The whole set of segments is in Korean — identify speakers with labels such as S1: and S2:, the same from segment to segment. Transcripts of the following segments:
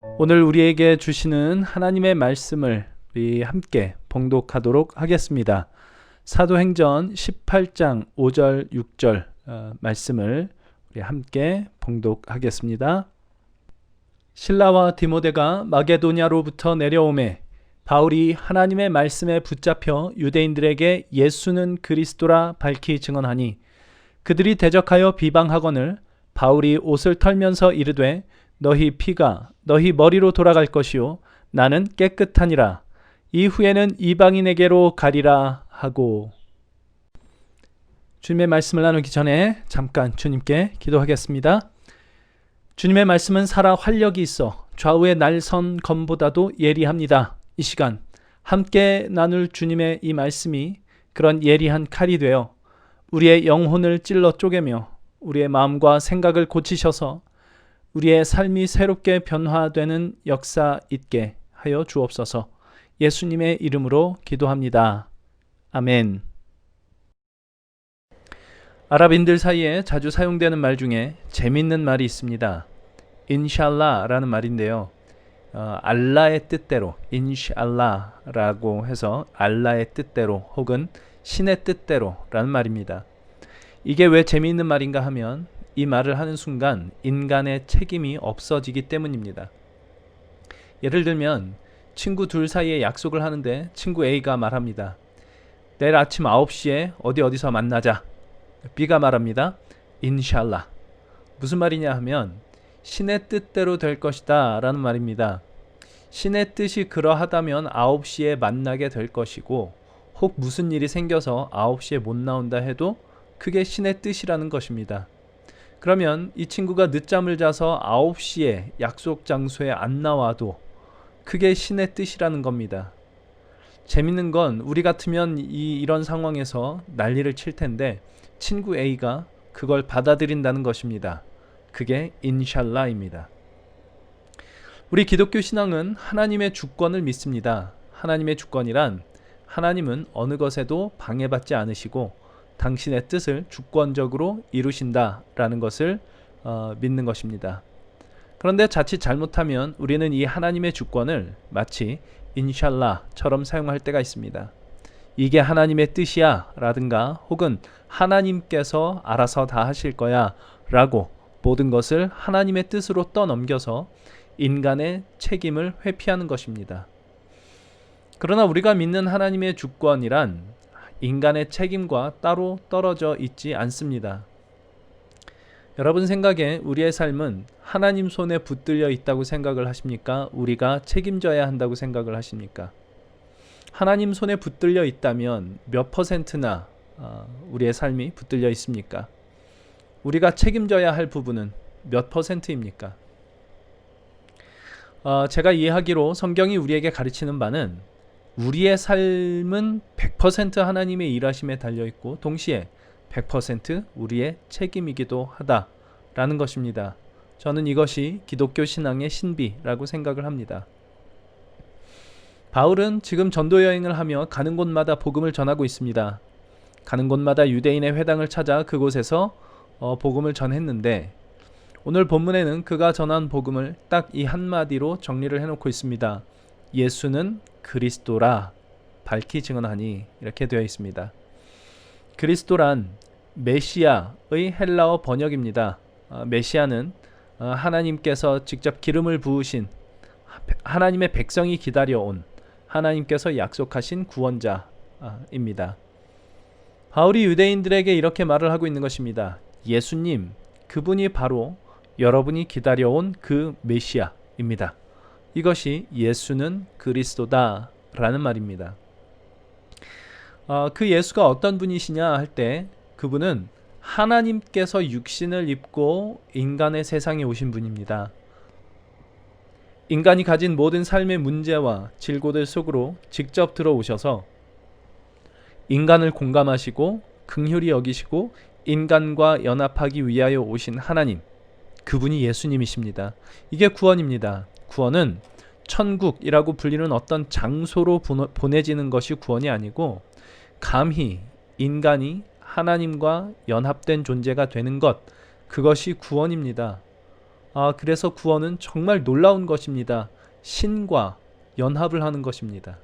S1: 오늘 우리에게 주시는 하나님의 말씀을 우리 함께 봉독하도록 하겠습니다. 사도행전 18장 5절 6절 말씀을 우리 함께 봉독하겠습니다. 실라와 디모데가 마게도냐로부터 내려오매 바울이 하나님의 말씀에 붙잡혀 유대인들에게 예수는 그리스도라 밝히 증언하니 그들이 대적하여 비방하거늘 바울이 옷을 털면서 이르되 너희 피가 너희 머리로 돌아갈 것이요 나는 깨끗하니라. 이후에는 이방인에게로 가리라 하고. 주님의 말씀을 나누기 전에 잠깐 주님께 기도하겠습니다. 주님의 말씀은 살아 활력이 있어 좌우의 날선 검보다도 예리합니다. 이 시간 함께 나눌 주님의 이 말씀이 그런 예리한 칼이 되어 우리의 영혼을 찔러 쪼개며 우리의 마음과 생각을 고치셔서 우리의 삶이 새롭게 변화되는 역사 있게 하여 주옵소서. 예수님의 이름으로 기도합니다. 아멘. 아랍인들 사이에 자주 사용되는 말 중에 재밌는 말이 있습니다. 인샬라라는 말인데요. 알라의 뜻대로, 인샬라라고 해서 알라의 뜻대로 혹은 신의 뜻대로라는 말입니다. 이게 왜 재미있는 말인가 하면 이 말을 하는 순간 인간의 책임이 없어지기 때문입니다. 예를 들면 친구 둘 사이에 약속을 하는데 친구 A가 말합니다. 내일 아침 9시에 어디서 만나자. B가 말합니다. 인샬라. 무슨 말이냐 하면 신의 뜻대로 될 것이다 라는 말입니다. 신의 뜻이 그러하다면 9시에 만나게 될 것이고 혹 무슨 일이 생겨서 9시에 못 나온다 해도 그게 신의 뜻이라는 것입니다. 그러면 이 친구가 늦잠을 자서 9시에 약속 장소에 안 나와도 그게 신의 뜻이라는 겁니다. 재밌는 건 우리 같으면 이런 상황에서 난리를 칠 텐데 친구 A가 그걸 받아들인다는 것입니다. 그게 인샬라입니다. 우리 기독교 신앙은 하나님의 주권을 믿습니다. 하나님의 주권이란 하나님은 어느 것에도 방해받지 않으시고 당신의 뜻을 주권적으로 이루신다라는 것을 믿는 것입니다. 그런데 자칫 잘못하면 우리는 이 하나님의 주권을 마치 인샬라처럼 사용할 때가 있습니다. 이게 하나님의 뜻이야 라든가 혹은 하나님께서 알아서 다 하실 거야 라고 모든 것을 하나님의 뜻으로 떠넘겨서 인간의 책임을 회피하는 것입니다. 그러나 우리가 믿는 하나님의 주권이란 인간의 책임과 따로 떨어져 있지 않습니다. 여러분 생각에 우리의 삶은 하나님 손에 붙들려 있다고 생각을 하십니까? 우리가 책임져야 한다고 생각을 하십니까? 하나님 손에 붙들려 있다면 몇 %나 우리의 삶이 붙들려 있습니까? 우리가 책임져야 할 부분은 몇 %입니까? 제가 이해하기로 성경이 우리에게 가르치는 바는 우리의 삶은 100% 하나님의 일하심에 달려있고 동시에 100% 우리의 책임이기도 하다라는 것입니다. 저는 이것이 기독교 신앙의 신비라고 생각을 합니다. 바울은 지금 전도 여행을 하며 가는 곳마다 복음을 전하고 있습니다. 가는 곳마다 유대인의 회당을 찾아 그곳에서 복음을 전했는데 오늘 본문에는 그가 전한 복음을 딱 이 한마디로 정리를 해놓고 있습니다. 예수는 그리스도라 밝히 증언하니 이렇게 되어 있습니다. 그리스도란 메시아의 헬라어 번역입니다. 메시아는 하나님께서 직접 기름을 부으신 하나님의 백성이 기다려온 하나님께서 약속하신 구원자입니다. 바울이 유대인들에게 이렇게 말을 하고 있는 것입니다. 예수님, 그분이 바로 여러분이 기다려온 그 메시아입니다. 이것이 예수는 그리스도다 라는 말입니다. 그 예수가 어떤 분이시냐 할 때 그분은 하나님께서 육신을 입고 인간의 세상에 오신 분입니다. 인간이 가진 모든 삶의 문제와 질고들 속으로 직접 들어오셔서 인간을 공감하시고 긍휼히 여기시고 인간과 연합하기 위하여 오신 하나님, 그분이 예수님이십니다. 이게 구원입니다. 구원은 천국이라고 불리는 어떤 장소로 보내지는 것이 구원이 아니고 감히 인간이 하나님과 연합된 존재가 되는 것, 그것이 구원입니다. 그래서 구원은 정말 놀라운 것입니다. 신과 연합을 하는 것입니다.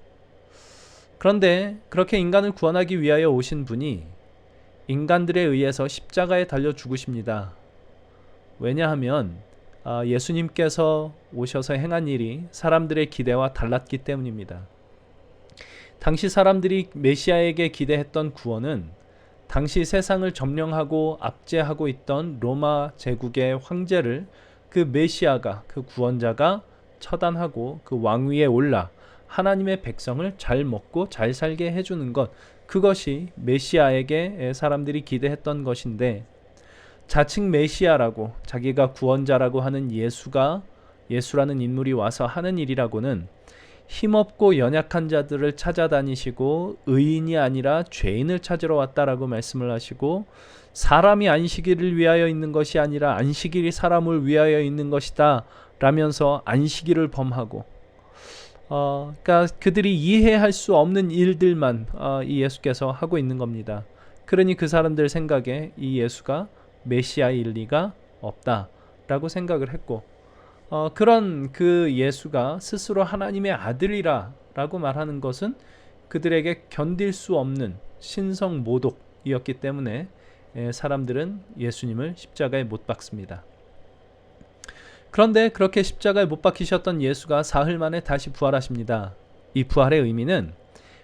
S1: 그런데 그렇게 인간을 구원하기 위하여 오신 분이 인간들에 의해서 십자가에 달려 죽으십니다. 왜냐하면 예수님께서 오셔서 행한 일이 사람들의 기대와 달랐기 때문입니다. 당시 사람들이 메시아에게 기대했던 구원은 당시 세상을 점령하고 압제하고 있던 로마 제국의 황제를 그 메시아가, 그 구원자가 처단하고 그 왕위에 올라 하나님의 백성을 잘 먹고 잘 살게 해주는 것, 그것이 메시아에게 사람들이 기대했던 것인데, 자칭 메시아라고 자기가 구원자라고 하는 예수라는 인물이 와서 하는 일이라고는 힘없고 연약한 자들을 찾아다니시고 의인이 아니라 죄인을 찾으러 왔다라고 말씀을 하시고, 사람이 안식일을 위하여 있는 것이 아니라 안식일이 사람을 위하여 있는 것이다 라면서 안식일을 범하고, 그러니까 그들이 이해할 수 없는 일들만 이 예수께서 하고 있는 겁니다. 그러니 그 사람들 생각에 이 예수가 메시아일 리가 없다라고 생각을 했고, 그런 그 예수가 스스로 하나님의 아들이라 라고 말하는 것은 그들에게 견딜 수 없는 신성 모독이었기 때문에 사람들은 예수님을 십자가에 못 박습니다. 그런데 그렇게 십자가에 못 박히셨던 예수가 사흘 만에 다시 부활하십니다. 이 부활의 의미는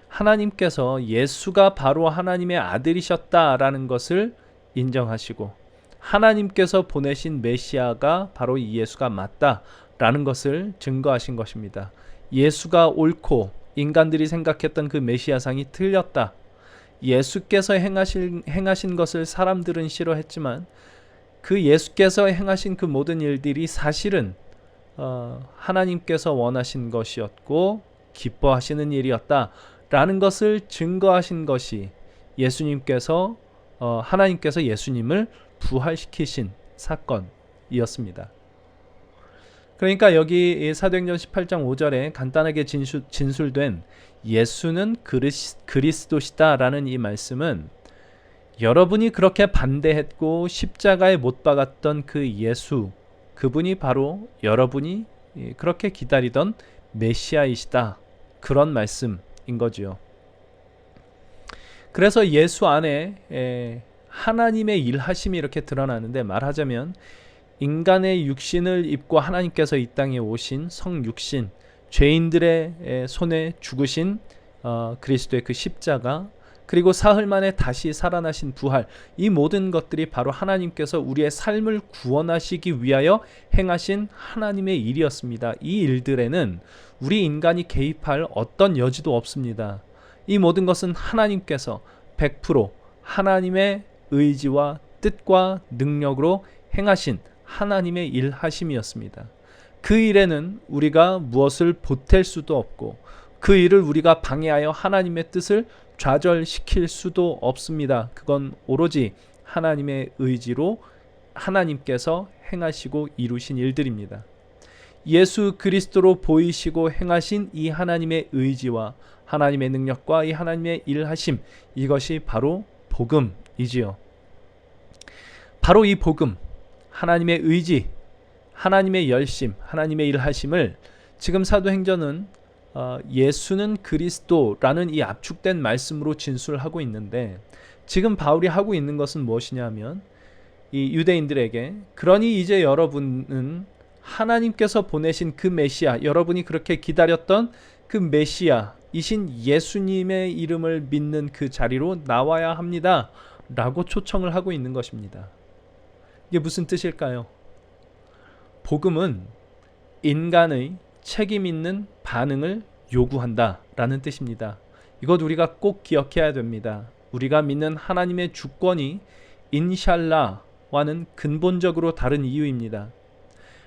S1: 하나님께서 예수가 바로 하나님의 아들이셨다라는 것을 인정하시고, 하나님께서 보내신 메시아가 바로 이 예수가 맞다라는 것을 증거하신 것입니다. 예수가 옳고 인간들이 생각했던 그 메시아상이 틀렸다. 예수께서 행하신 것을 사람들은 싫어했지만 그 예수께서 행하신 그 모든 일들이 사실은 하나님께서 원하신 것이었고 기뻐하시는 일이었다라는 것을 증거하신 것이 예수님께서 하나님께서 예수님을 부활시키신 사건이었습니다. 그러니까 여기 사도행전 18장 5절에 간단하게 진술된 예수는 그리스도시다라는 이 말씀은, 여러분이 그렇게 반대했고 십자가에 못 박았던 그 예수, 그분이 바로 여러분이 그렇게 기다리던 메시아이시다, 그런 말씀인 거지요. 그래서 예수 안에 하나님의 일하심이 이렇게 드러나는데, 말하자면 인간의 육신을 입고 하나님께서 이 땅에 오신 성육신, 죄인들의 손에 죽으신 그리스도의 그 십자가, 그리고 사흘 만에 다시 살아나신 부활, 이 모든 것들이 바로 하나님께서 우리의 삶을 구원하시기 위하여 행하신 하나님의 일이었습니다. 이 일들에는 우리 인간이 개입할 어떤 여지도 없습니다. 이 모든 것은 하나님께서 100% 하나님의 의지와 뜻과 능력으로 행하신 하나님의 일하심이었습니다. 그 일에는 우리가 무엇을 보탤 수도 없고, 그 일을 우리가 방해하여 하나님의 뜻을 좌절시킬 수도 없습니다. 그건 오로지 하나님의 의지로 하나님께서 행하시고 이루신 일들입니다. 예수 그리스도로 보이시고 행하신 이 하나님의 의지와 하나님의 능력과 이 하나님의 일하심, 이것이 바로 복음이지요. 바로 이 복음, 하나님의 의지, 하나님의 열심, 하나님의 일하심을 지금 사도행전은 예수는 그리스도라는 이 압축된 말씀으로 진술하고 있는데, 지금 바울이 하고 있는 것은 무엇이냐면, 이 유대인들에게 그러니 이제 여러분은 하나님께서 보내신 그 메시아, 여러분이 그렇게 기다렸던 그 메시아이신 예수님의 이름을 믿는 그 자리로 나와야 합니다 라고 초청을 하고 있는 것입니다. 이게 무슨 뜻일까요? 복음은 인간의 책임 있는 반응을 요구한다 라는 뜻입니다. 이것 우리가 꼭 기억해야 됩니다. 우리가 믿는 하나님의 주권이 인샬라와는 근본적으로 다른 이유입니다.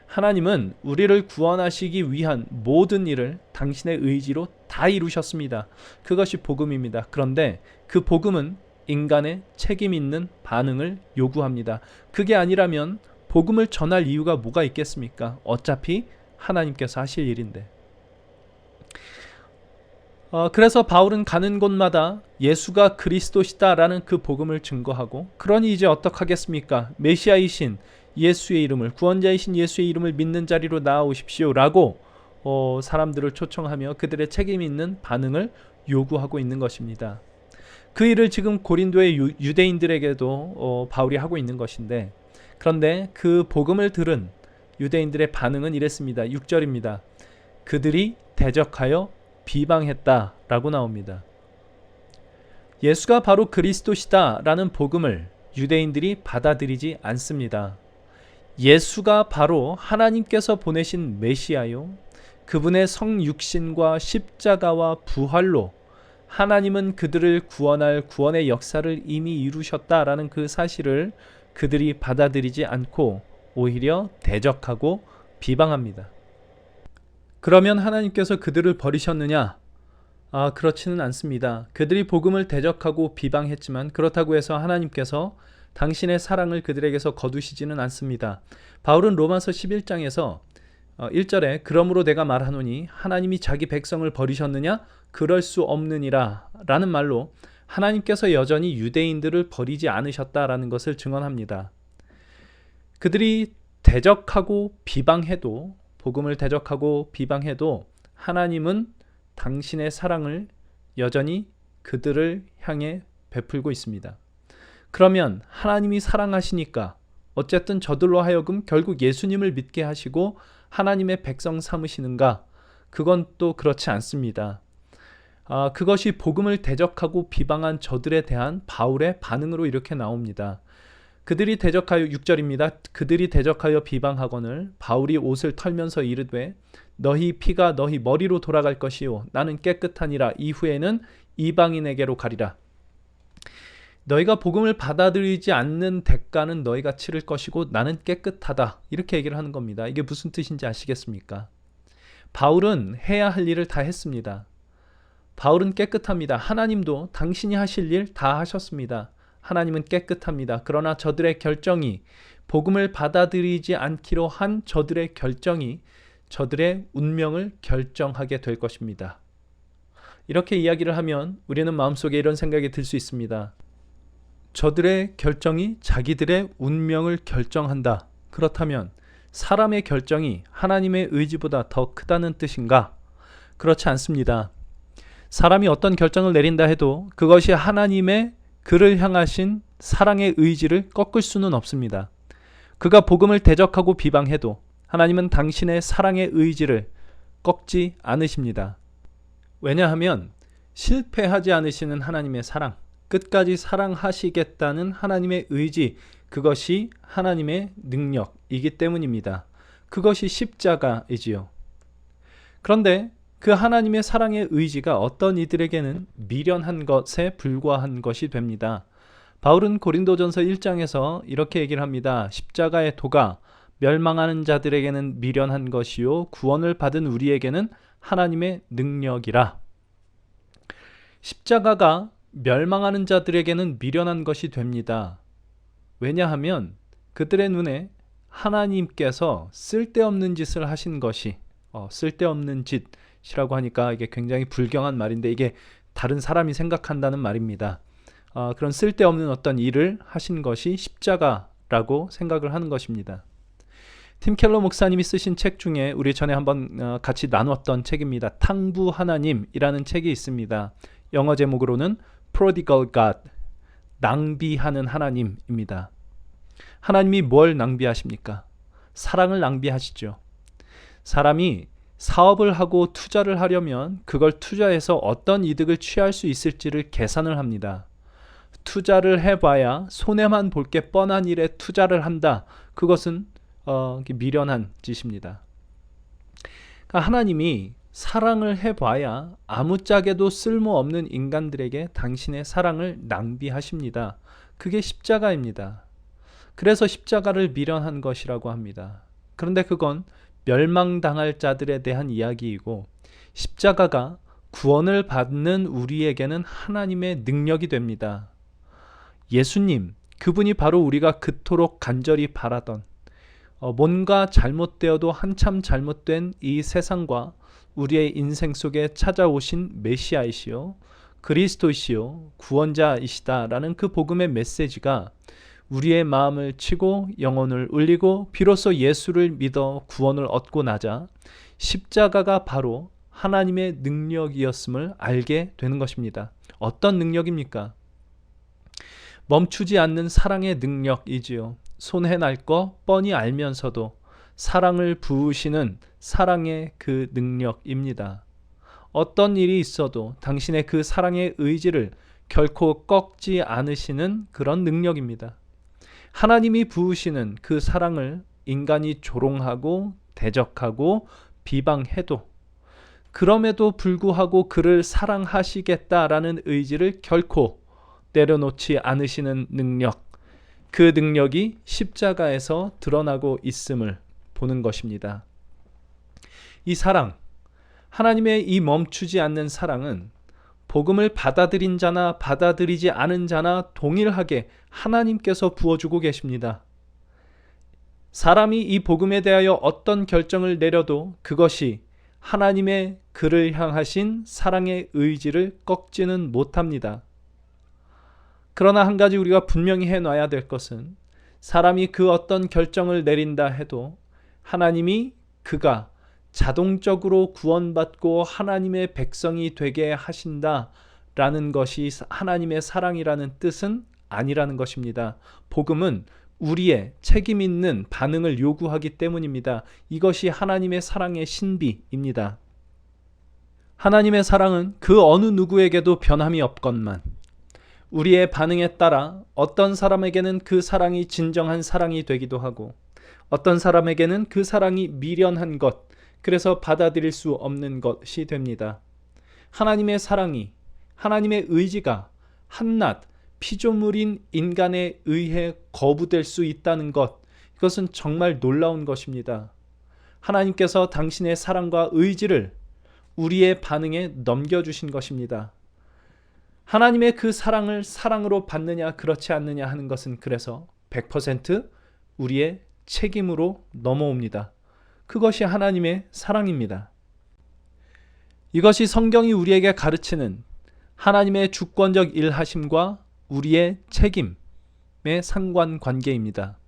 S1: 하나님은 우리를 구원하시기 위한 모든 일을 당신의 의지로 다 이루셨습니다. 그것이 복음입니다. 그런데 그 복음은 인간의 책임 있는 반응을 요구합니다. 그게 아니라면 복음을 전할 이유가 뭐가 있겠습니까? 어차피 하나님께서 하실 일인데. 그래서 바울은 가는 곳마다 예수가 그리스도시다라는 그 복음을 증거하고, 그러니 이제 어떡하겠습니까? 메시아이신 예수의 이름을, 구원자이신 예수의 이름을 믿는 자리로 나아오십시오 라고 사람들을 초청하며 그들의 책임 있는 반응을 요구하고 있는 것입니다. 그 일을 지금 고린도의 유대인들에게도 바울이 하고 있는 것인데, 그런데 그 복음을 들은 유대인들의 반응은 이랬습니다. 6절입니다. 그들이 대적하여 비방했다 라고 나옵니다. 예수가 바로 그리스도시다 라는 복음을 유대인들이 받아들이지 않습니다. 예수가 바로 하나님께서 보내신 메시아요, 그분의 성육신과 십자가와 부활로 하나님은 그들을 구원할 구원의 역사를 이미 이루셨다라는 그 사실을 그들이 받아들이지 않고 오히려 대적하고 비방합니다. 그러면 하나님께서 그들을 버리셨느냐? 그렇지는 않습니다. 그들이 복음을 대적하고 비방했지만 그렇다고 해서 하나님께서 당신의 사랑을 그들에게서 거두시지는 않습니다. 바울은 로마서 11장에서 1절에 그러므로 내가 말하노니 하나님이 자기 백성을 버리셨느냐? 그럴 수 없느니라 라는 말로 하나님께서 여전히 유대인들을 버리지 않으셨다라는 것을 증언합니다. 그들이 대적하고 비방해도, 복음을 대적하고 비방해도 하나님은 당신의 사랑을 여전히 그들을 향해 베풀고 있습니다. 그러면 하나님이 사랑하시니까 어쨌든 저들로 하여금 결국 예수님을 믿게 하시고 하나님의 백성 삼으시는가? 그건 또 그렇지 않습니다. 그것이 복음을 대적하고 비방한 저들에 대한 바울의 반응으로 이렇게 나옵니다. 그들이 대적하여, 6절입니다. 그들이 대적하여 비방하거늘 바울이 옷을 털면서 이르되 너희 피가 너희 머리로 돌아갈 것이요 나는 깨끗하니라. 이후에는 이방인에게로 가리라. 너희가 복음을 받아들이지 않는 대가는 너희가 치를 것이고 나는 깨끗하다. 이렇게 얘기를 하는 겁니다. 이게 무슨 뜻인지 아시겠습니까? 바울은 해야 할 일을 다 했습니다. 바울은 깨끗합니다. 하나님도 당신이 하실 일 다 하셨습니다. 하나님은 깨끗합니다. 그러나 저들의 결정이, 복음을 받아들이지 않기로 한 저들의 결정이 저들의 운명을 결정하게 될 것입니다. 이렇게 이야기를 하면 우리는 마음속에 이런 생각이 들 수 있습니다. 저들의 결정이 자기들의 운명을 결정한다. 그렇다면 사람의 결정이 하나님의 의지보다 더 크다는 뜻인가? 그렇지 않습니다. 사람이 어떤 결정을 내린다 해도 그것이 하나님의 그를 향하신 사랑의 의지를 꺾을 수는 없습니다. 그가 복음을 대적하고 비방해도 하나님은 당신의 사랑의 의지를 꺾지 않으십니다. 왜냐하면 실패하지 않으시는 하나님의 사랑, 끝까지 사랑하시겠다는 하나님의 의지, 그것이 하나님의 능력이기 때문입니다. 그것이 십자가이지요. 그런데 그 하나님의 사랑의 의지가 어떤 이들에게는 미련한 것에 불과한 것이 됩니다. 바울은 고린도전서 1장에서 이렇게 얘기를 합니다. 십자가의 도가 멸망하는 자들에게는 미련한 것이요 구원을 받은 우리에게는 하나님의 능력이라. 십자가가 멸망하는 자들에게는 미련한 것이 됩니다. 왜냐하면 그들의 눈에 하나님께서 쓸데없는 짓을 하신 것이, 쓸데없는 짓이라고 하니까 이게 굉장히 불경한 말인데 이게 다른 사람이 생각한다는 말입니다. 그런 쓸데없는 어떤 일을 하신 것이 십자가라고 생각을 하는 것입니다. 팀 켈러 목사님이 쓰신 책 중에 우리 전에 한번 같이 나눴던 책입니다. 탕부 하나님이라는 책이 있습니다. 영어 제목으로는 Prodigal God, 낭비하는 하나님입니다. 하나님이 뭘 낭비하십니까? 사랑을 낭비하시죠. 사람이 사업을 하고 투자를 하려면 그걸 투자해서 어떤 이득을 취할 수 있을지를 계산을 합니다. 투자를 해봐야 손해만 볼 게 뻔한 일에 투자를 한다. 그것은 미련한 짓입니다. 그러니까 하나님이 사랑을 해봐야 아무짝에도 쓸모없는 인간들에게 당신의 사랑을 낭비하십니다. 그게 십자가입니다. 그래서 십자가를 미련한 것이라고 합니다. 그런데 그건 멸망당할 자들에 대한 이야기이고 십자가가 구원을 받는 우리에게는 하나님의 능력이 됩니다. 예수님, 그분이 바로 우리가 그토록 간절히 바라던, 뭔가 잘못되어도 한참 잘못된 이 세상과 우리의 인생 속에 찾아오신 메시아이시요 그리스도이시요 구원자이시다라는 그 복음의 메시지가 우리의 마음을 치고 영혼을 울리고 비로소 예수를 믿어 구원을 얻고 나자 십자가가 바로 하나님의 능력이었음을 알게 되는 것입니다. 어떤 능력입니까? 멈추지 않는 사랑의 능력이지요. 손해 날 거 뻔히 알면서도 사랑을 부으시는 사랑의 그 능력입니다. 어떤 일이 있어도 당신의 그 사랑의 의지를 결코 꺾지 않으시는 그런 능력입니다. 하나님이 부으시는 그 사랑을 인간이 조롱하고 대적하고 비방해도 그럼에도 불구하고 그를 사랑하시겠다라는 의지를 결코 내려놓지 않으시는 능력, 그 능력이 십자가에서 드러나고 있음을 보는 것입니다. 이 사랑, 하나님의 이 멈추지 않는 사랑은 복음을 받아들인 자나 받아들이지 않은 자나 동일하게 하나님께서 부어주고 계십니다. 사람이 이 복음에 대하여 어떤 결정을 내려도 그것이 하나님의 그를 향하신 사랑의 의지를 꺾지는 못합니다. 그러나 한 가지 우리가 분명히 해놔야 될 것은 사람이 그 어떤 결정을 내린다 해도 하나님이 그가 자동적으로 구원받고 하나님의 백성이 되게 하신다라는 것이 하나님의 사랑이라는 뜻은 아니라는 것입니다. 복음은 우리의 책임 있는 반응을 요구하기 때문입니다. 이것이 하나님의 사랑의 신비입니다. 하나님의 사랑은 그 어느 누구에게도 변함이 없건만 우리의 반응에 따라 어떤 사람에게는 그 사랑이 진정한 사랑이 되기도 하고 어떤 사람에게는 그 사랑이 미련한 것, 그래서 받아들일 수 없는 것이 됩니다. 하나님의 사랑이, 하나님의 의지가 한낱 피조물인 인간에 의해 거부될 수 있다는 것, 이것은 정말 놀라운 것입니다. 하나님께서 당신의 사랑과 의지를 우리의 반응에 넘겨주신 것입니다. 하나님의 그 사랑을 사랑으로 받느냐 그렇지 않느냐 하는 것은 그래서 100% 우리의 책임으로 넘어옵니다. 그것이 하나님의 사랑입니다. 이것이 성경이 우리에게 가르치는 하나님의 주권적 일하심과 우리의 책임의 상관관계입니다.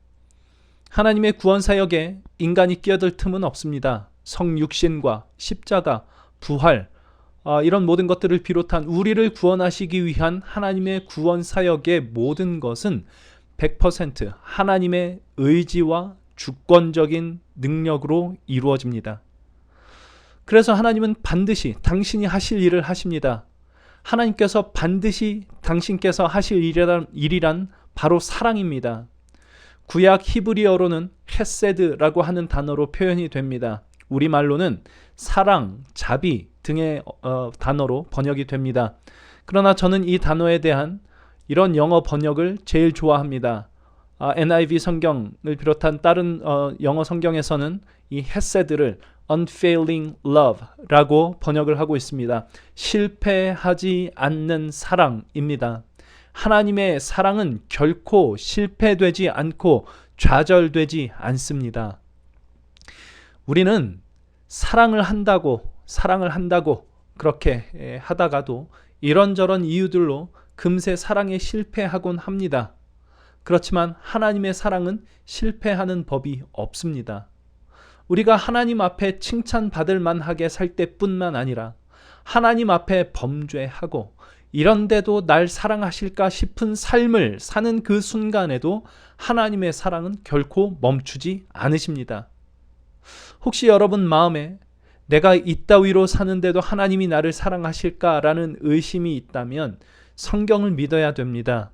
S1: 하나님의 구원사역에 인간이 끼어들 틈은 없습니다. 성육신과 십자가, 부활, 이런 모든 것들을 비롯한 우리를 구원하시기 위한 하나님의 구원사역의 모든 것은 100% 하나님의 의지와 주권적인 능력으로 이루어집니다. 그래서 하나님은 반드시 당신이 하실 일을 하십니다. 하나님께서 반드시 당신께서 하실 일이란 바로 사랑입니다. 구약 히브리어로는 헤세드라고 하는 단어로 표현이 됩니다. 우리말로는 사랑, 자비 등의 단어로 번역이 됩니다. 그러나 저는 이 단어에 대한 이런 영어 번역을 제일 좋아합니다. NIV 성경을 비롯한 다른 영어 성경에서는 이 헤세드를 unfailing love라고 번역을 하고 있습니다. 실패하지 않는 사랑입니다. 하나님의 사랑은 결코 실패되지 않고 좌절되지 않습니다. 우리는 사랑을 한다고 그렇게 하다가도 이런저런 이유들로 금세 사랑에 실패하곤 합니다. 그렇지만 하나님의 사랑은 실패하는 법이 없습니다. 우리가 하나님 앞에 칭찬받을 만하게 살 때뿐만 아니라 하나님 앞에 범죄하고 이런데도 날 사랑하실까 싶은 삶을 사는 그 순간에도 하나님의 사랑은 결코 멈추지 않으십니다. 혹시 여러분 마음에 내가 이따위로 사는데도 하나님이 나를 사랑하실까라는 의심이 있다면 성경을 믿어야 됩니다.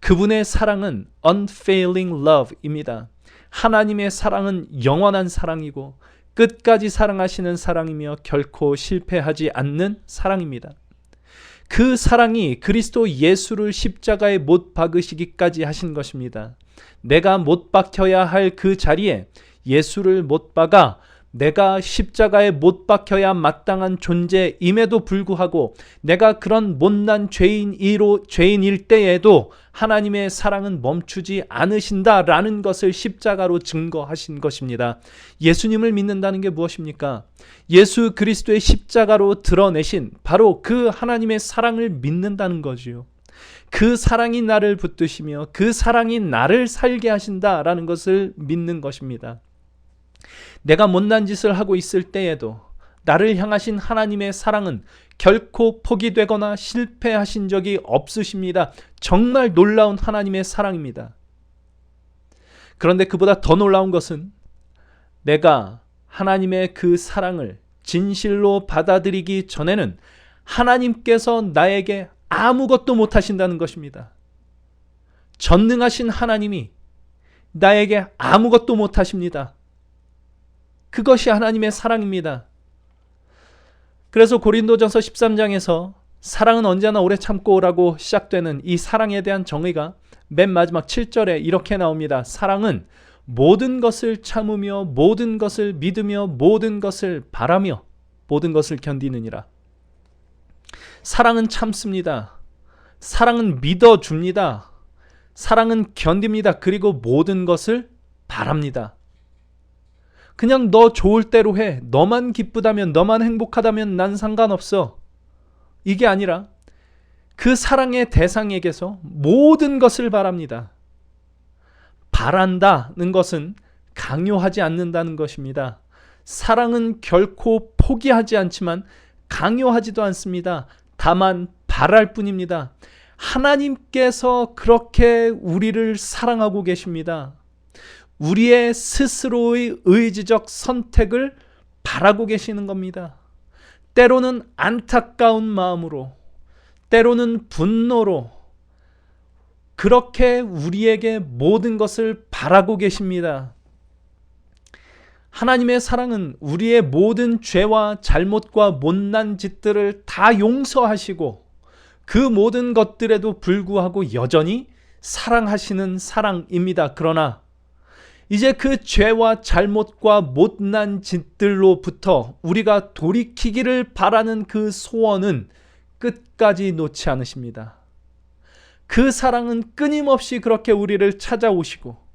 S1: 그분의 사랑은 unfailing love입니다. 하나님의 사랑은 영원한 사랑이고 끝까지 사랑하시는 사랑이며 결코 실패하지 않는 사랑입니다. 그 사랑이 그리스도 예수를 십자가에 못 박으시기까지 하신 것입니다. 내가 못 박혀야 할 그 자리에 예수를 못 박아 내가 십자가에 못 박혀야 마땅한 존재임에도 불구하고 내가 그런 못난 죄인일 때에도 하나님의 사랑은 멈추지 않으신다라는 것을 십자가로 증거하신 것입니다. 예수님을 믿는다는 게 무엇입니까? 예수 그리스도의 십자가로 드러내신 바로 그 하나님의 사랑을 믿는다는 거지요. 그 사랑이 나를 붙드시며 그 사랑이 나를 살게 하신다라는 것을 믿는 것입니다. 내가 못난 짓을 하고 있을 때에도 나를 향하신 하나님의 사랑은 결코 포기되거나 실패하신 적이 없으십니다. 정말 놀라운 하나님의 사랑입니다. 그런데 그보다 더 놀라운 것은 내가 하나님의 그 사랑을 진실로 받아들이기 전에는 하나님께서 나에게 아무것도 못하신다는 것입니다. 전능하신 하나님이 나에게 아무것도 못하십니다. 그것이 하나님의 사랑입니다. 그래서 고린도전서 13장에서 사랑은 언제나 오래 참고라고 시작되는 이 사랑에 대한 정의가 맨 마지막 7절에 이렇게 나옵니다. 사랑은 모든 것을 참으며 모든 것을 믿으며 모든 것을 바라며 모든 것을 견디느니라. 사랑은 참습니다. 사랑은 믿어줍니다. 사랑은 견딥니다. 그리고 모든 것을 바랍니다. 그냥 너 좋을 대로 해. 너만 기쁘다면, 너만 행복하다면 난 상관없어. 이게 아니라 그 사랑의 대상에게서 모든 것을 바랍니다. 바란다는 것은 강요하지 않는다는 것입니다. 사랑은 결코 포기하지 않지만 강요하지도 않습니다. 다만 바랄 뿐입니다. 하나님께서 그렇게 우리를 사랑하고 계십니다. 우리의 스스로의 의지적 선택을 바라고 계시는 겁니다. 때로는 안타까운 마음으로, 때로는 분노로 그렇게 우리에게 모든 것을 바라고 계십니다. 하나님의 사랑은 우리의 모든 죄와 잘못과 못난 짓들을 다 용서하시고 그 모든 것들에도 불구하고 여전히 사랑하시는 사랑입니다. 그러나 이제 그 죄와 잘못과 못난 짓들로부터 우리가 돌이키기를 바라는 그 소원은 끝까지 놓지 않으십니다. 그 사랑은 끊임없이 그렇게 우리를 찾아오시고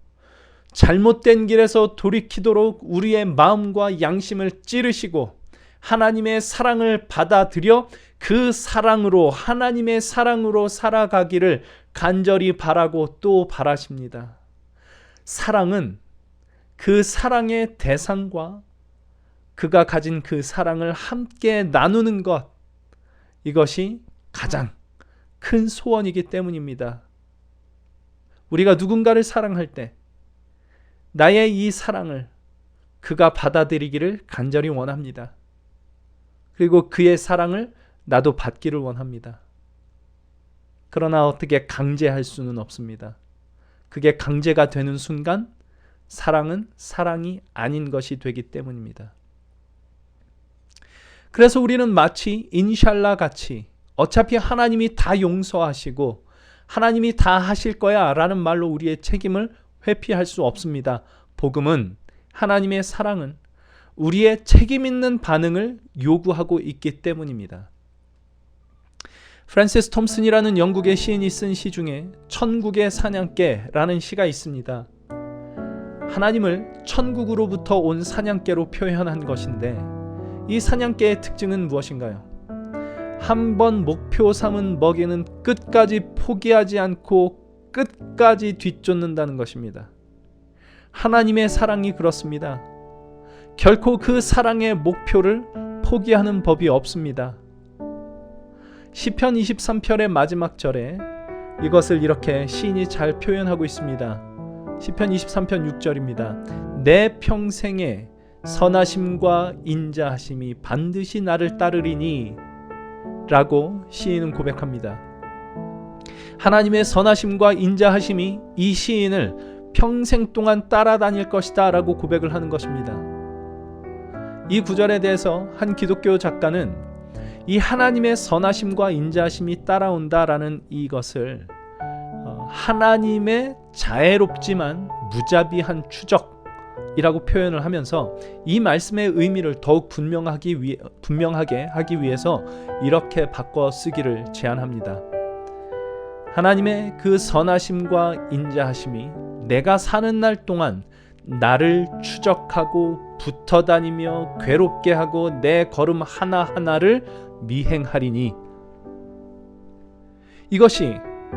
S1: 잘못된 길에서 돌이키도록 우리의 마음과 양심을 찌르시고 하나님의 사랑을 받아들여 그 사랑으로, 하나님의 사랑으로 살아가기를 간절히 바라고 또 바라십니다. 사랑은 그 사랑의 대상과 그가 가진 그 사랑을 함께 나누는 것, 이것이 가장 큰 소원이기 때문입니다. 우리가 누군가를 사랑할 때 나의 이 사랑을 그가 받아들이기를 간절히 원합니다. 그리고 그의 사랑을 나도 받기를 원합니다. 그러나 어떻게 강제할 수는 없습니다. 그게 강제가 되는 순간 사랑은 사랑이 아닌 것이 되기 때문입니다. 그래서 우리는 마치 인샬라 같이 어차피 하나님이 다 용서하시고 하나님이 다 하실 거야 라는 말로 우리의 책임을 회피할 수 없습니다. 복음은, 하나님의 사랑은 우리의 책임 있는 반응을 요구하고 있기 때문입니다. 프랜시스 톰슨이라는 영국의 시인이 쓴 시 중에 천국의 사냥개라는 시가 있습니다. 하나님을 천국으로부터 온 사냥개로 표현한 것인데 이 사냥개의 특징은 무엇인가요? 한번 목표 삼은 먹이는 끝까지 포기하지 않고 끝까지 뒤쫓는다는 것입니다. 하나님의 사랑이 그렇습니다. 결코 그 사랑의 목표를 포기하는 법이 없습니다. 시편 23편의 마지막 절에 이것을 이렇게 시인이 잘 표현하고 있습니다. 시편 23편 6절입니다. 내 평생에 선하심과 인자하심이 반드시 나를 따르리니 라고 시인은 고백합니다. 하나님의 선하심과 인자하심이 이 시인을 평생 동안 따라다닐 것이다 라고 고백을 하는 것입니다. 이 구절에 대해서 한 기독교 작가는 이 하나님의 선하심과 인자하심이 따라온다라는 이것을 하나님의 자애롭지만 무자비한 추적이라고 표현을 하면서 이 말씀의 의미를 더욱 분명하게 하기 위해서 이렇게 바꿔 쓰기를 제안합니다. 하나님의 그 선하심과 인자하심이 내가 사는 날 동안 나를 추적하고 붙어 다니며 괴롭게 하고 내 걸음 하나하나를 미행하리니, 이것이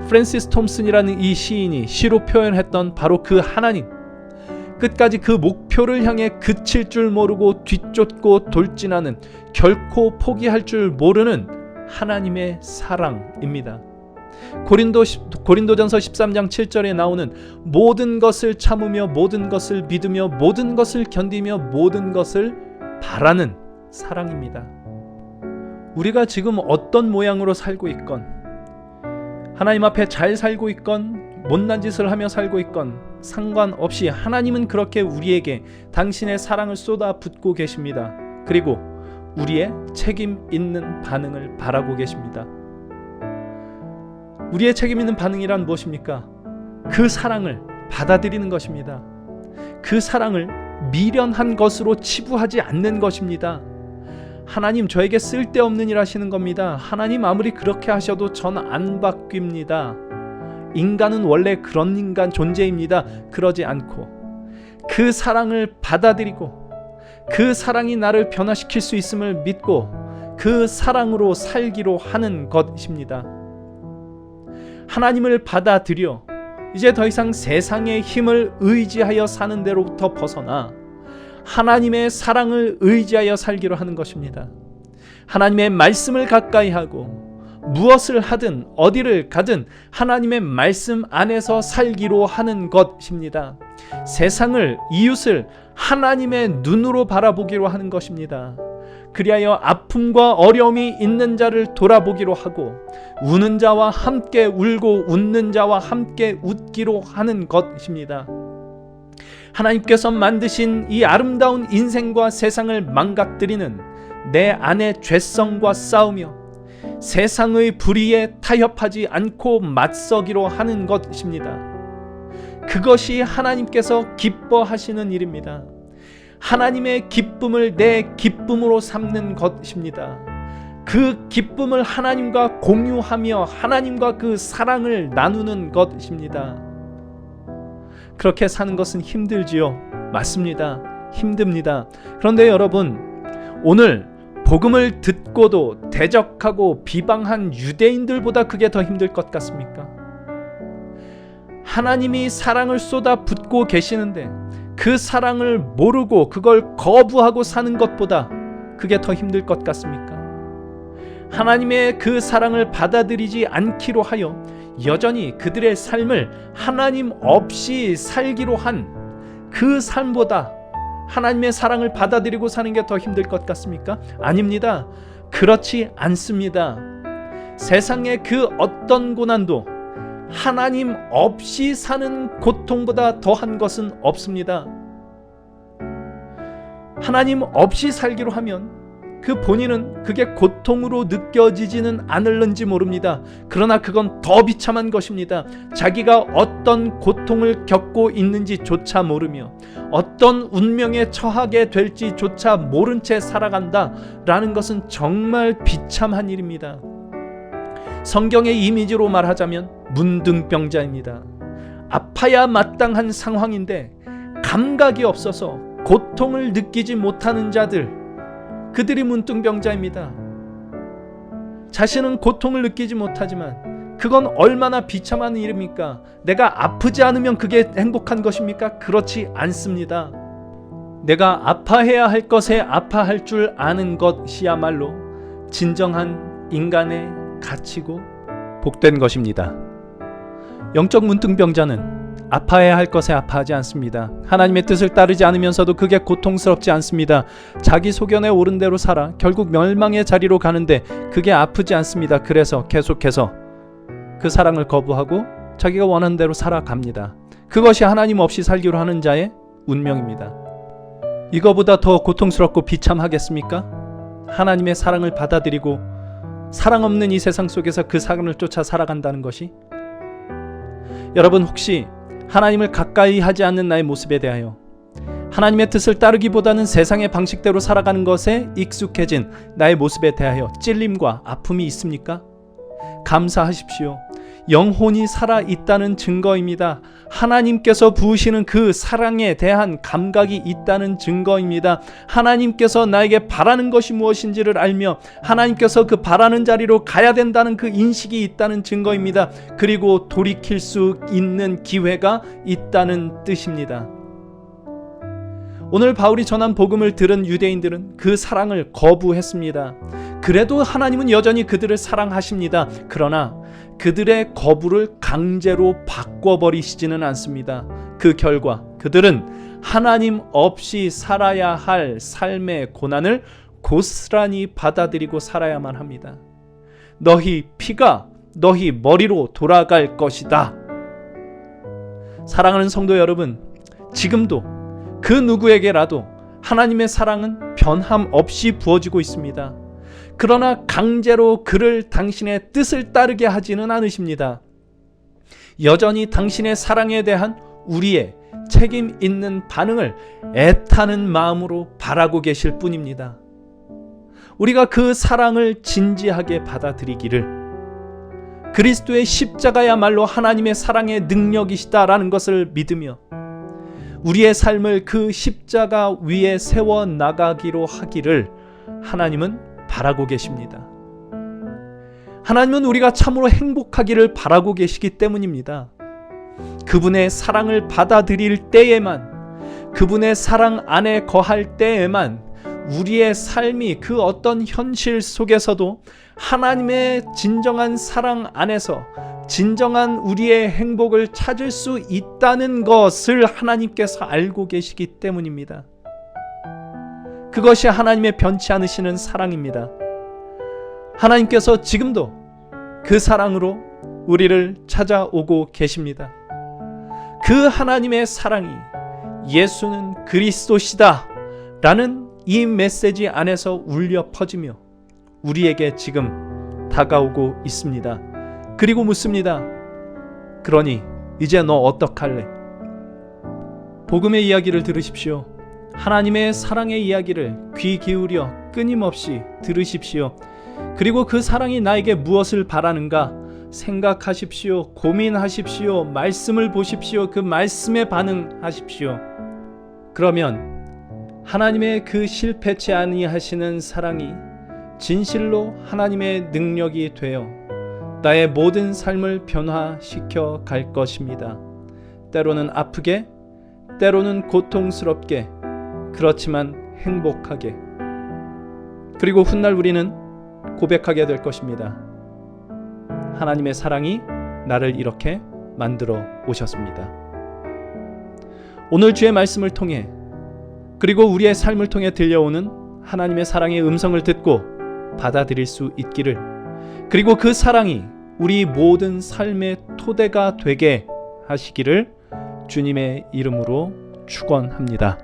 S1: 프랜시스 톰슨이라는 이 시인이 시로 표현했던 바로 그 하나님, 끝까지 그 목표를 향해 그칠 줄 모르고 뒤쫓고 돌진하는, 결코 포기할 줄 모르는 하나님의 사랑입니다. 고린도전서 13장 7절에 나오는 모든 것을 참으며 모든 것을 믿으며 모든 것을 견디며 모든 것을 바라는 사랑입니다. 우리가 지금 어떤 모양으로 살고 있건, 하나님 앞에 잘 살고 있건 못난 짓을 하며 살고 있건 상관없이 하나님은 그렇게 우리에게 당신의 사랑을 쏟아붓고 계십니다. 그리고 우리의 책임 있는 반응을 바라고 계십니다. 우리의 책임 있는 반응이란 무엇입니까? 그 사랑을 받아들이는 것입니다. 그 사랑을 미련한 것으로 치부하지 않는 것입니다. 하나님, 저에게 쓸데없는 일 하시는 겁니다. 하나님, 아무리 그렇게 하셔도 전 안 바뀝니다. 인간은 원래 그런 인간 존재입니다. 그러지 않고 그 사랑을 받아들이고 그 사랑이 나를 변화시킬 수 있음을 믿고 그 사랑으로 살기로 하는 것입니다. 하나님을 받아들여 이제 더 이상 세상의 힘을 의지하여 사는 데로부터 벗어나 하나님의 사랑을 의지하여 살기로 하는 것입니다. 하나님의 말씀을 가까이 하고 무엇을 하든 어디를 가든 하나님의 말씀 안에서 살기로 하는 것입니다. 세상을, 이웃을 하나님의 눈으로 바라보기로 하는 것입니다. 그리하여 아픔과 어려움이 있는 자를 돌아보기로 하고 우는 자와 함께 울고 웃는 자와 함께 웃기로 하는 것입니다. 하나님께서 만드신 이 아름다운 인생과 세상을 망가뜨리는 내 안의 죄성과 싸우며 세상의 불의에 타협하지 않고 맞서기로 하는 것입니다. 그것이 하나님께서 기뻐하시는 일입니다. 하나님의 기쁨을 내 기쁨으로 삼는 것입니다. 그 기쁨을 하나님과 공유하며 하나님과 그 사랑을 나누는 것입니다. 그렇게 사는 것은 힘들지요. 맞습니다. 힘듭니다. 그런데 여러분, 오늘 복음을 듣고도 대적하고 비방한 유대인들보다 그게 더 힘들 것 같습니까? 하나님이 사랑을 쏟아붓고 계시는데 그 사랑을 모르고 그걸 거부하고 사는 것보다 그게 더 힘들 것 같습니까? 하나님의 그 사랑을 받아들이지 않기로 하여 여전히 그들의 삶을 하나님 없이 살기로 한 그 삶보다 하나님의 사랑을 받아들이고 사는 게 더 힘들 것 같습니까? 아닙니다. 그렇지 않습니다. 세상의 그 어떤 고난도 하나님 없이 사는 고통보다 더한 것은 없습니다. 하나님 없이 살기로 하면 그 본인은 그게 고통으로 느껴지지는 않을는지 모릅니다. 그러나 그건 더 비참한 것입니다. 자기가 어떤 고통을 겪고 있는지조차 모르며 어떤 운명에 처하게 될지조차 모른 채 살아간다라는 것은 정말 비참한 일입니다. 성경의 이미지로 말하자면 문둥병자입니다. 아파야 마땅한 상황인데 감각이 없어서 고통을 느끼지 못하는 자들, 그들이 문둥병자입니다. 자신은 고통을 느끼지 못하지만 그건 얼마나 비참한 일입니까? 내가 아프지 않으면 그게 행복한 것입니까? 그렇지 않습니다. 내가 아파해야 할 것에 아파할 줄 아는 것이야말로 진정한 인간의 가치고 복된 것입니다. 영적 문둥병자는 아파해야 할 것에 아파하지 않습니다. 하나님의 뜻을 따르지 않으면서도 그게 고통스럽지 않습니다. 자기 소견에 옳은 대로 살아 결국 멸망의 자리로 가는데 그게 아프지 않습니다. 그래서 계속해서 그 사랑을 거부하고 자기가 원하는 대로 살아갑니다. 그것이 하나님 없이 살기로 하는 자의 운명입니다. 이거보다 더 고통스럽고 비참하겠습니까? 하나님의 사랑을 받아들이고 사랑 없는 이 세상 속에서 그 사랑을 쫓아 살아간다는 것이, 여러분 혹시 하나님을 가까이 하지 않는 나의 모습에 대하여 하나님의 뜻을 따르기보다는 세상의 방식대로 살아가는 것에 익숙해진 나의 모습에 대하여 찔림과 아픔이 있습니까? 감사하십시오. 영혼이 살아있다는 증거입니다. 하나님께서 부으시는 그 사랑에 대한 감각이 있다는 증거입니다. 하나님께서 나에게 바라는 것이 무엇인지를 알며 하나님께서 그 바라는 자리로 가야 된다는 그 인식이 있다는 증거입니다. 그리고 돌이킬 수 있는 기회가 있다는 뜻입니다. 오늘 바울이 전한 복음을 들은 유대인들은 그 사랑을 거부했습니다. 그래도 하나님은 여전히 그들을 사랑하십니다. 그러나 그들의 거부를 강제로 바꿔버리시지는 않습니다. 그 결과 그들은 하나님 없이 살아야 할 삶의 고난을 고스란히 받아들이고 살아야만 합니다. 너희 피가 너희 머리로 돌아갈 것이다. 사랑하는 성도 여러분, 지금도 그 누구에게라도 하나님의 사랑은 변함없이 부어지고 있습니다. 그러나 강제로 그를 당신의 뜻을 따르게 하지는 않으십니다. 여전히 당신의 사랑에 대한 우리의 책임 있는 반응을 애타는 마음으로 바라고 계실 뿐입니다. 우리가 그 사랑을 진지하게 받아들이기를, 그리스도의 십자가야말로 하나님의 사랑의 능력이시다라는 것을 믿으며 우리의 삶을 그 십자가 위에 세워 나가기로 하기를 하나님은 바라고 계십니다. 하나님은 우리가 참으로 행복하기를 바라고 계시기 때문입니다. 그분의 사랑을 받아들일 때에만, 그분의 사랑 안에 거할 때에만 우리의 삶이 그 어떤 현실 속에서도 하나님의 진정한 사랑 안에서 진정한 우리의 행복을 찾을 수 있다는 것을 하나님께서 알고 계시기 때문입니다. 그것이 하나님의 변치 않으시는 사랑입니다. 하나님께서 지금도 그 사랑으로 우리를 찾아오고 계십니다. 그 하나님의 사랑이 예수는 그리스도시다 라는 이 메시지 안에서 울려 퍼지며 우리에게 지금 다가오고 있습니다. 그리고 묻습니다. 그러니 이제 너 어떡할래? 복음의 이야기를 들으십시오. 하나님의 사랑의 이야기를 귀 기울여 끊임없이 들으십시오. 그리고 그 사랑이 나에게 무엇을 바라는가 생각하십시오. 고민하십시오. 말씀을 보십시오. 그 말씀에 반응하십시오. 그러면 하나님의 그 실패치 아니하시는 사랑이 진실로 하나님의 능력이 되어 나의 모든 삶을 변화시켜 갈 것입니다. 때로는 아프게, 때로는 고통스럽게, 그렇지만 행복하게. 그리고 훗날 우리는 고백하게 될 것입니다. 하나님의 사랑이 나를 이렇게 만들어 오셨습니다. 오늘 주의 말씀을 통해, 그리고 우리의 삶을 통해 들려오는 하나님의 사랑의 음성을 듣고 받아들일 수 있기를, 그리고 그 사랑이 우리 모든 삶의 토대가 되게 하시기를 주님의 이름으로 축원합니다.